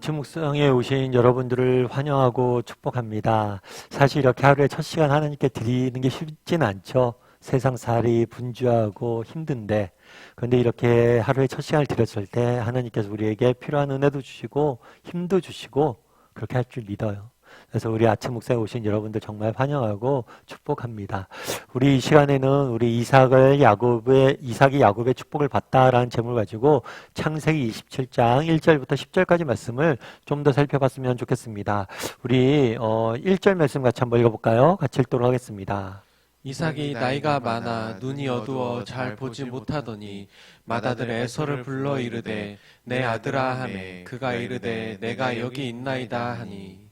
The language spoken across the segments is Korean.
아침 묵상에 오신 여러분들을 환영하고 축복합니다. 사실 이렇게 하루에 첫 시간 하나님께 드리는 게 쉽지는 않죠. 세상살이 분주하고 힘든데, 그런데 이렇게 하루에 첫 시간을 드렸을 때 하나님께서 우리에게 필요한 은혜도 주시고 힘도 주시고 그렇게 할 줄 믿어요. 그래서 우리 아침 묵상에 오신 여러분들 정말 환영하고 축복합니다. 우리 이 시간에는 우리 이삭이 야곱의 축복을 받다라는 제목을 가지고 창세기 27장 1절부터 10절까지 말씀을 좀 더 살펴봤으면 좋겠습니다. 우리 1절 말씀 같이 한번 읽어볼까요? 같이 읽도록 하겠습니다. 이삭이 나이가 많아 눈이 어두워 잘 보지 못하더니 맏아들 에서를 불러 이르되 내 아들아 하매 그가 이르되 내가 여기 있나이다 하니.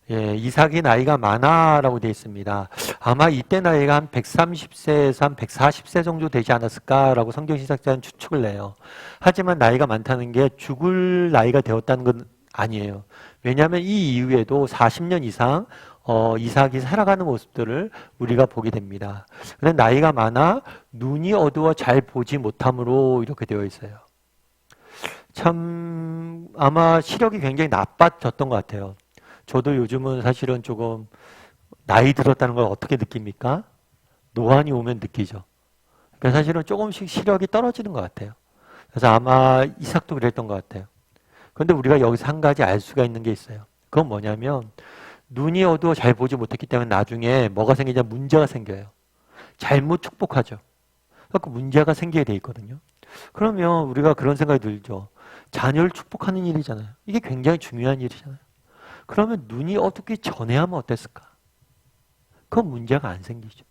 예, 이삭이 나이가 많아라고 되어 있습니다. 아마 이때 나이가 한 130세에서 한 140세 정도 되지 않았을까라고 성경시작자는 추측을 내요. 하지만 나이가 많다는 게 죽을 나이가 되었다는 건 아니에요. 왜냐하면 이 이후에도 40년 이상 이삭이 살아가는 모습들을 우리가 보게 됩니다. 그런데 나이가 많아 눈이 어두워 잘 보지 못함으로 이렇게 되어 있어요. 참 아마 시력이 굉장히 나빠졌던 것 같아요. 저도 요즘은 사실은 조금 나이 들었다는 걸 어떻게 느낍니까? 노안이 오면 느끼죠. 그러니까 사실은 조금씩 시력이 떨어지는 것 같아요. 그래서 아마 이삭도 그랬던 것 같아요. 그런데 우리가 여기서 한 가지 알 수가 있는 게 있어요. 그건 뭐냐면 눈이 어두워 잘 보지 못했기 때문에 나중에 뭐가 생기냐 문제가 생겨요. 잘못 축복하죠. 그래서 문제가 생기게 돼 있거든요. 그러면 우리가 그런 생각이 들죠. 자녀를 축복하는 일이잖아요. 이게 굉장히 중요한 일이잖아요. 그러면 눈이 어둡기 전에 하면 어땠을까? 그건 문제가 안 생기죠.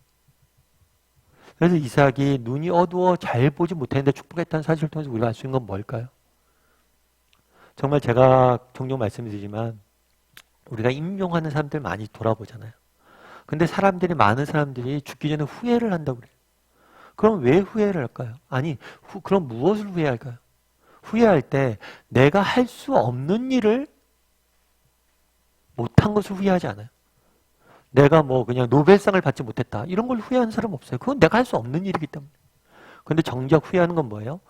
그래서 이삭이 눈이 어두워 잘 보지 못했는데 축복했다는 사실을 통해서 우리가 알 수 있는 건 뭘까요? 정말 제가 종종 말씀드리지만 우리가 임종하는 사람들 많이 돌아보잖아요. 근데 많은 사람들이 죽기 전에 후회를 한다고 그래요. 그럼 왜 후회를 할까요? 아니, 그럼 무엇을 후회할까요? 후회할 때 내가 할 수 없는 일을 못한 것을 후회하지 않아요. 내가 그냥 노벨상을 받지 못했다. 이런 걸 후회하는 사람 없어요. 그건 내가 할 수 없는 일이기 때문에. 근데 정작 후회하는 건 뭐예요?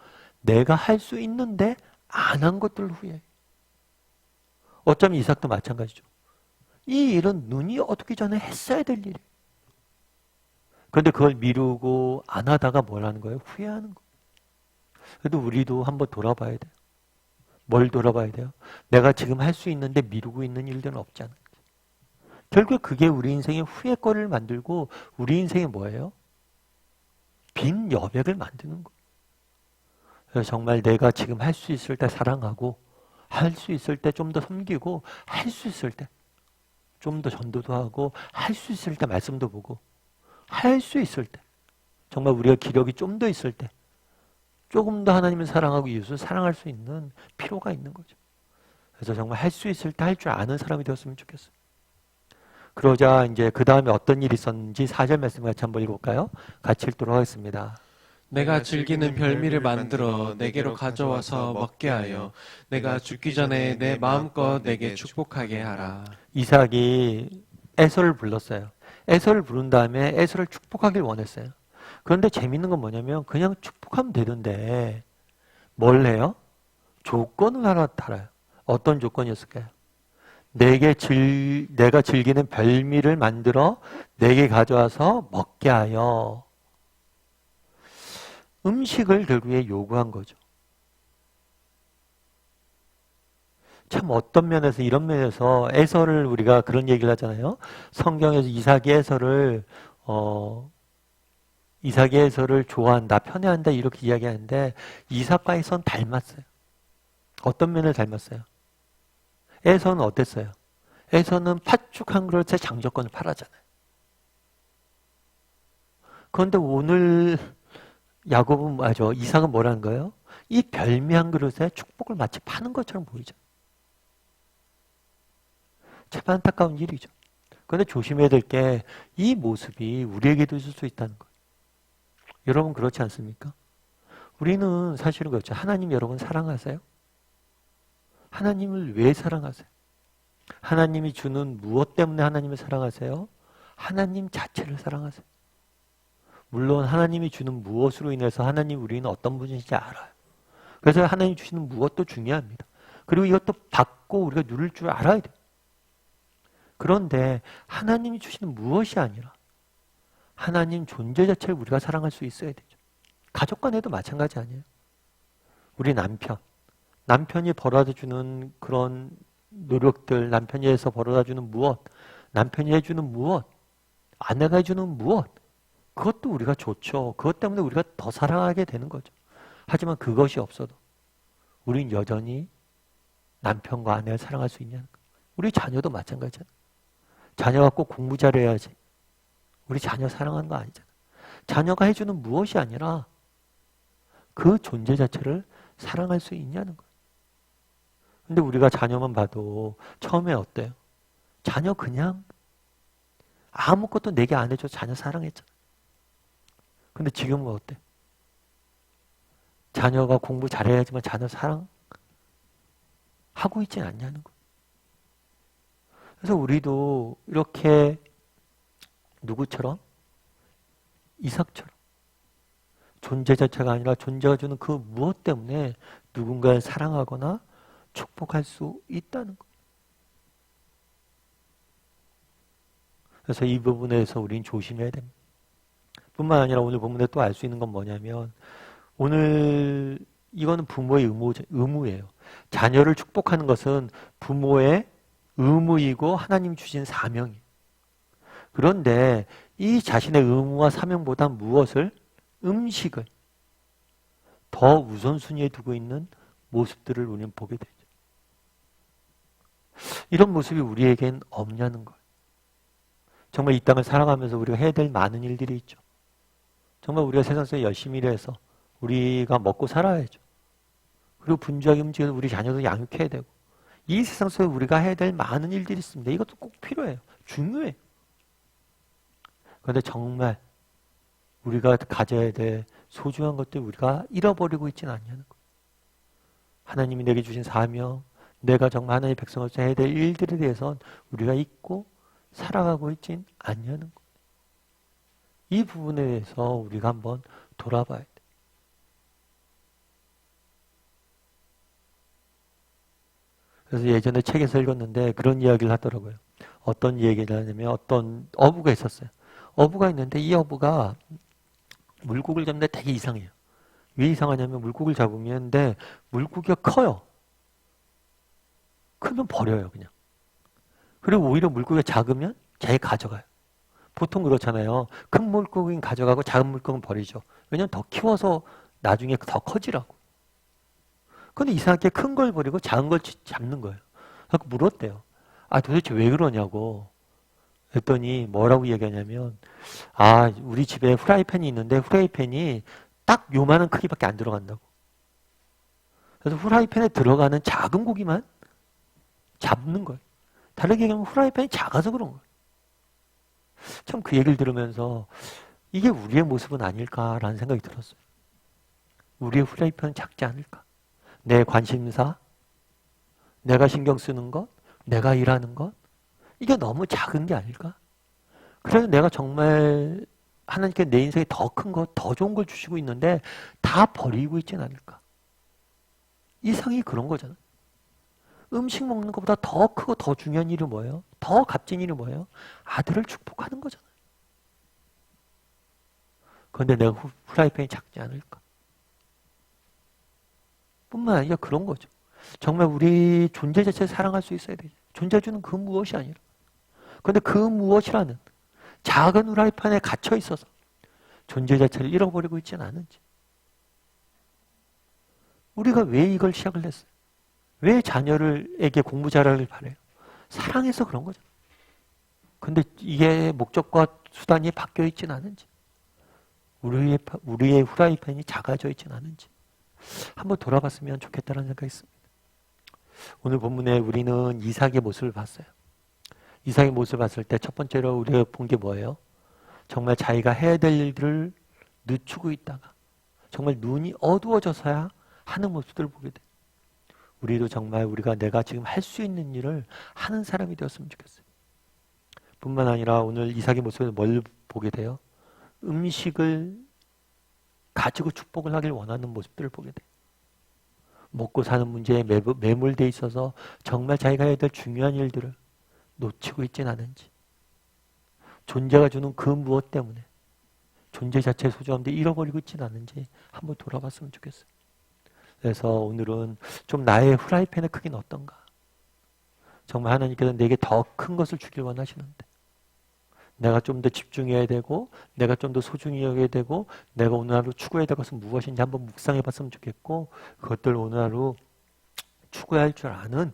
내가 할 수 있는데 안 한 것들을 후회해요. 어쩌면 이삭도 마찬가지죠. 이 일은 눈이 어둡기 전에 했어야 될 일이에요. 그런데 그걸 미루고 안 하다가 뭘 하는 거예요? 후회하는 거예요. 그래도 우리도 한번 돌아봐야 돼요. 뭘 돌아봐야 돼요? 내가 지금 할 수 있는데 미루고 있는 일들은 없잖아요. 결국 그게 우리 인생의 후회거리를 만들고 우리 인생이 뭐예요? 빈 여백을 만드는 거예요. 그래서 정말 내가 지금 할 수 있을 때 사랑하고 할 수 있을 때 좀 더 섬기고 할 수 있을 때 좀 더 전도도 하고 할 수 있을 때 말씀도 보고 할 수 있을 때 정말 우리가 기력이 좀 더 있을 때 조금 더 하나님을 사랑하고 이웃을 사랑할 수 있는 필요가 있는 거죠. 그래서 정말 할 수 있을 때 할 줄 아는 사람이 되었으면 좋겠어요. 그러자 이제 그 다음에 어떤 일이 있었는지 4절 말씀 같이 한번 읽어볼까요? 같이 읽도록 하겠습니다. 내가 즐기는 별미를 만들어 내게로 가져와서 먹게 하여 내가 죽기 전에 내 마음껏 내게 축복하게 하라. 이삭이 에서를 불렀어요. 에서를 부른 다음에 에서를 축복하길 원했어요. 그런데 재밌는 건 뭐냐면 그냥 축복하면 되는데 뭘 해요? 조건을 하나 달아요. 어떤 조건이었을까요? 내가 즐기는 별미를 만들어 내게 가져와서 먹게 하여 음식을 결국에 요구한 거죠. 참 어떤 면에서 이런 면에서 에서를 우리가 그런 얘기를 하잖아요. 성경에서 이삭이 에서를 좋아한다, 편애한다 이렇게 이야기하는데 이삭과 에서는 닮았어요. 어떤 면을 닮았어요? 에서는 어땠어요? 에서는 팥죽 한 그릇에 장조건을 팔았잖아요. 그런데 오늘 이삭은 뭐라는 거예요? 이 별미 한 그릇에 축복을 마치 파는 것처럼 보이죠. 참 안타까운 일이죠. 그런데 조심해야 될 게 이 모습이 우리에게도 있을 수 있다는 거예요. 여러분 그렇지 않습니까? 우리는 사실은 그렇죠. 하나님 여러분 사랑하세요? 하나님을 왜 사랑하세요? 하나님이 주는 무엇 때문에 하나님을 사랑하세요? 하나님 자체를 사랑하세요. 물론 하나님이 주는 무엇으로 인해서 하나님 우리는 어떤 분이신지 알아요. 그래서 하나님 주시는 무엇도 중요합니다. 그리고 이것도 받고 우리가 누릴 줄 알아야 돼. 그런데 하나님이 주시는 무엇이 아니라 하나님 존재 자체를 우리가 사랑할 수 있어야 되죠. 가족 간에도 마찬가지 아니에요? 우리 남편이 벌어다 주는 그런 노력들, 남편이 해서 벌어다 주는 무엇, 남편이 해주는 무엇, 아내가 해주는 무엇, 그것도 우리가 좋죠. 그것 때문에 우리가 더 사랑하게 되는 거죠. 하지만 그것이 없어도 우린 여전히 남편과 아내를 사랑할 수 있냐는 거예요. 우리 자녀도 마찬가지잖아요. 자녀가 꼭 공부 잘해야지. 우리 자녀 사랑하는 거 아니잖아요. 자녀가 해주는 무엇이 아니라 그 존재 자체를 사랑할 수 있냐는 거예요. 근데 우리가 자녀만 봐도 처음에 어때요? 자녀 그냥 아무것도 내게 안 해줘서 자녀 사랑했잖아. 근데 지금은 어때? 자녀가 공부 잘해야지만 자녀 사랑하고 있진 않냐는 거예요. 그래서 우리도 이렇게 누구처럼? 이삭처럼 존재 자체가 아니라 존재가 주는 그 무엇 때문에 누군가를 사랑하거나 축복할 수 있다는 거예요. 그래서 이 부분에서 우린 조심해야 됩니다. 뿐만 아니라 오늘 본문에 또 알 수 있는 건 뭐냐면 오늘 이거는 부모의 의무예요. 자녀를 축복하는 것은 부모의 의무이고 하나님 주신 사명이에요. 그런데 이 자신의 의무와 사명보다 무엇을? 음식을 더 우선순위에 두고 있는 모습들을 우리는 보게 되죠. 이런 모습이 우리에겐 없냐는 거예요. 정말 이 땅을 살아가면서 우리가 해야 될 많은 일들이 있죠. 정말 우리가 세상 속에 열심히 일해서 우리가 먹고 살아야죠. 그리고 분주하게 움직여서 우리 자녀도 양육해야 되고 이 세상 속에 우리가 해야 될 많은 일들이 있습니다. 이것도 꼭 필요해요. 중요해요. 그런데 정말 우리가 가져야 될 소중한 것들 우리가 잃어버리고 있지는 않냐는 거예요. 하나님이 내게 주신 사명, 내가 정말 하나님의 백성으로서 해야 될 일들에 대해서는 우리가 잊고 살아가고 있진 않냐는 거예요. 이 부분에 대해서 우리가 한번 돌아봐야 돼요. 그래서 예전에 책에서 읽었는데 그런 이야기를 하더라고요. 어떤 얘기를 하냐면 어떤 어부가 있었어요. 어부가 있는데 이 어부가 물고기를 잡는데 되게 이상해요. 왜 이상하냐면 물고기를 잡으면 근데 물고기가 커요. 크면 버려요 그냥. 그리고 오히려 물고기가 작으면 자기 가져가요. 보통 그렇잖아요. 큰 물고기는 가져가고 작은 물고기는 버리죠. 왜냐면 더 키워서 나중에 더 커지라고. 근데 이상하게 큰 걸 버리고 작은 걸 잡는 거예요. 그래서 물었대요. 아 도대체 왜 그러냐고. 그랬더니 뭐라고 얘기하냐면 우리 집에 후라이팬이 있는데 후라이팬이 딱 요만한 크기밖에 안 들어간다고. 그래서 후라이팬에 들어가는 작은 고기만 잡는 거예요. 다르게 얘기하면 후라이팬이 작아서 그런 거예요. 참 그 얘기를 들으면서 이게 우리의 모습은 아닐까라는 생각이 들었어요. 우리의 후라이팬은 작지 않을까? 내 관심사, 내가 신경 쓰는 것, 내가 일하는 것, 이게 너무 작은 게 아닐까? 그래서 내가 정말 하나님께 내 인생에 더 큰 것, 더 좋은 걸 주시고 있는데 다 버리고 있지는 않을까? 이상이 그런 거잖아. 음식 먹는 것보다 더 크고 더 중요한 일이 뭐예요? 더 값진 일이 뭐예요? 아들을 축복하는 거잖아요. 그런데 내가 후라이팬이 작지 않을까? 뿐만 아니라 그런 거죠. 정말 우리 존재 자체를 사랑할 수 있어야 되죠. 존재주는 그 무엇이 아니라. 그런데 그 무엇이라는 작은 후라이팬에 갇혀 있어서 존재 자체를 잃어버리고 있지는 않은지. 우리가 왜 이걸 시작을 했어요? 왜 자녀에게 공부 잘하길 바래요? 사랑해서 그런 거죠. 근데 이게 목적과 수단이 바뀌어 있지는 않은지. 우리의 후라이팬이 작아져 있지는 않은지. 한번 돌아봤으면 좋겠다는 생각이 있습니다. 오늘 본문에 우리는 이삭의 모습을 봤어요. 이삭의 모습을 봤을 때 첫 번째로 우리가 본 게 뭐예요? 정말 자기가 해야 될 일들을 늦추고 있다가 정말 눈이 어두워져서야 하는 모습들을 보게 돼요. 우리도 정말 내가 지금 할 수 있는 일을 하는 사람이 되었으면 좋겠어요. 뿐만 아니라 오늘 이삭의 모습에서 뭘 보게 돼요? 음식을 가지고 축복을 하길 원하는 모습들을 보게 돼요. 먹고 사는 문제에 매몰돼 있어서 정말 자기가 해야 될 중요한 일들을 놓치고 있진 않은지, 존재가 주는 그 무엇 때문에 존재 자체의 소중함도 잃어버리고 있진 않은지 한번 돌아봤으면 좋겠어요. 그래서 오늘은 좀 나의 후라이팬의 크기는 어떤가? 정말 하나님께서 내게 더 큰 것을 주길 원하시는데 내가 좀 더 집중해야 되고 내가 좀 더 소중히 여겨야 되고 내가 오늘 하루 추구해야 될 것은 무엇인지 한번 묵상해 봤으면 좋겠고, 그것들 오늘 하루 추구할 줄 아는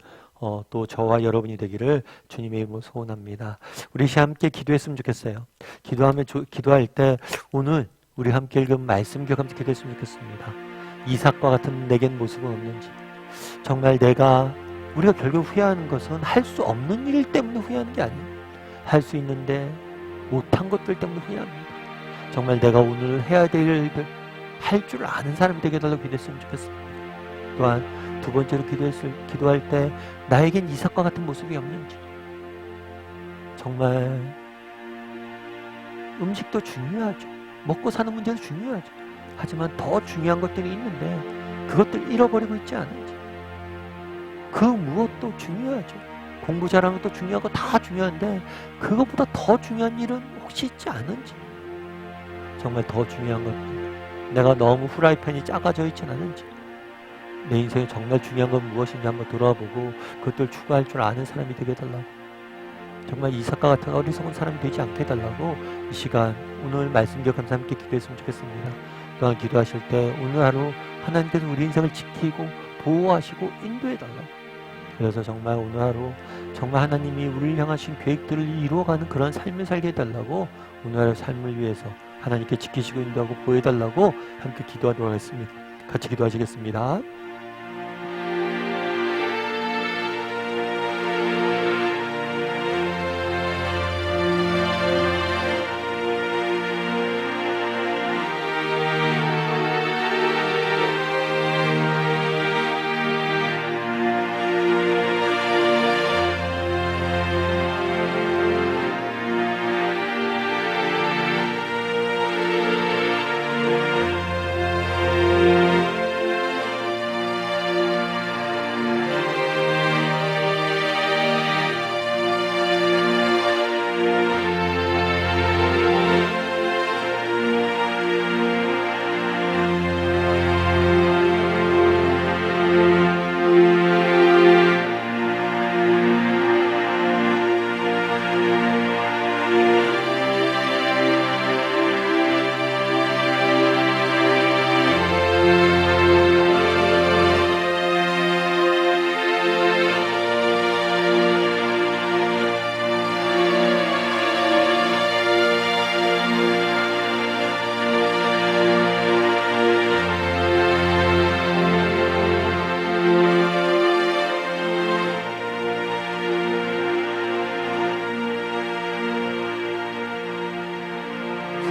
또 저와 여러분이 되기를 주님의 이름으로 소원합니다. 우리 함께 기도했으면 좋겠어요. 기도할 때 오늘 우리 함께 읽은 말씀 기억하면서 기도했으면 좋겠습니다. 이삭과 같은 내겐 모습은 없는지, 정말 우리가 결국 후회하는 것은 할 수 없는 일 때문에 후회하는 게 아니에요. 할 수 있는데 못한 것들 때문에 후회합니다. 정말 내가 오늘 해야 될 일들 할 줄 아는 사람이 되게 해달라고 기도했으면 좋겠습니다. 또한 두 번째로 기도할 때 나에겐 이삭과 같은 모습이 없는지, 정말 음식도 중요하죠. 먹고 사는 문제도 중요하죠. 하지만 더 중요한 것들이 있는데 그것들 잃어버리고 있지 않은지, 그 무엇도 중요하죠. 공부 잘하는 것도 중요하고 다 중요한데 그것보다 더 중요한 일은 혹시 있지 않은지, 정말 더 중요한 것들, 내가 너무 후라이팬이 작아져 있진 않은지, 내 인생에 정말 중요한 건 무엇인지 한번 돌아보고 그것들 추구할 줄 아는 사람이 되게 해달라고, 정말 이삭과 같은 어리석은 사람이 되지 않게 해달라고 이 시간 오늘 말씀 기억하면서 함께 기도했으면 좋겠습니다. 또한 기도하실 때 오늘 하루 하나님께서 우리 인생을 지키고 보호하시고 인도해달라고, 그래서 정말 오늘 하루 정말 하나님이 우리를 향하신 계획들을 이루어가는 그런 삶을 살게 해달라고, 오늘 하루 삶을 위해서 하나님께 지키시고 인도하고 보호해달라고 함께 기도하도록 하겠습니다. 같이 기도하시겠습니다.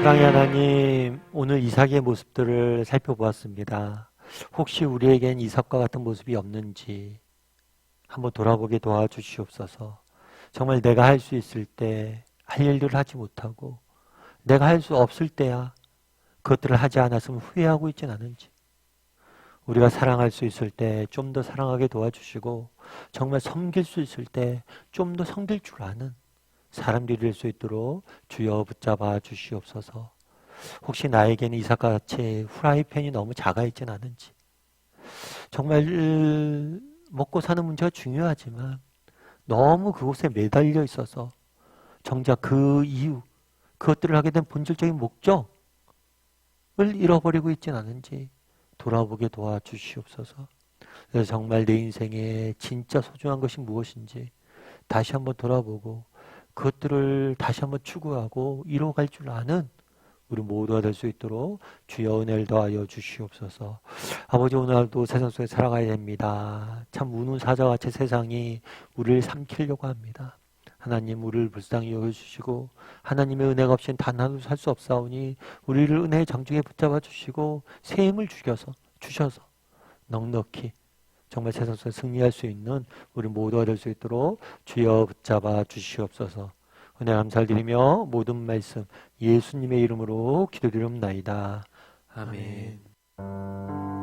사랑의 하나님, 오늘 이삭의 모습들을 살펴보았습니다. 혹시 우리에겐 이삭과 같은 모습이 없는지 한번 돌아보게 도와주시옵소서. 정말 내가 할 수 있을 때 할 일들을 하지 못하고 내가 할 수 없을 때야 그것들을 하지 않았으면 후회하고 있진 않은지, 우리가 사랑할 수 있을 때 좀 더 사랑하게 도와주시고 정말 섬길 수 있을 때 좀 더 섬길 줄 아는 사람들이 될 수 있도록 주여 붙잡아 주시옵소서. 혹시 나에게는 이삭과 같이 후라이팬이 너무 작아 있진 않은지, 정말 먹고 사는 문제가 중요하지만 너무 그곳에 매달려 있어서 정작 그 이유, 그것들을 하게 된 본질적인 목적을 잃어버리고 있진 않은지 돌아보게 도와주시옵소서. 그래서 정말 내 인생에 진짜 소중한 것이 무엇인지 다시 한번 돌아보고 그것들을 다시 한번 추구하고 이루어갈 줄 아는 우리 모두가 될 수 있도록 주여 은혜를 더하여 주시옵소서. 아버지, 오늘도 세상 속에 살아가야 됩니다. 참 우는 사자같이 세상이 우리를 삼키려고 합니다. 하나님, 우리를 불쌍히 여겨주시고 하나님의 은혜가 없이는 단 하루 살 수 없사오니 우리를 은혜의 장중에 붙잡아 주시고 새 힘을 주셔서 넉넉히 정말 세상 속에 승리할 수 있는 우리 모두가 될 수 있도록 주여 붙잡아 주시옵소서. 은혜 감사를 드리며 모든 말씀 예수님의 이름으로 기도드리옵나이다. 아멘. 아멘.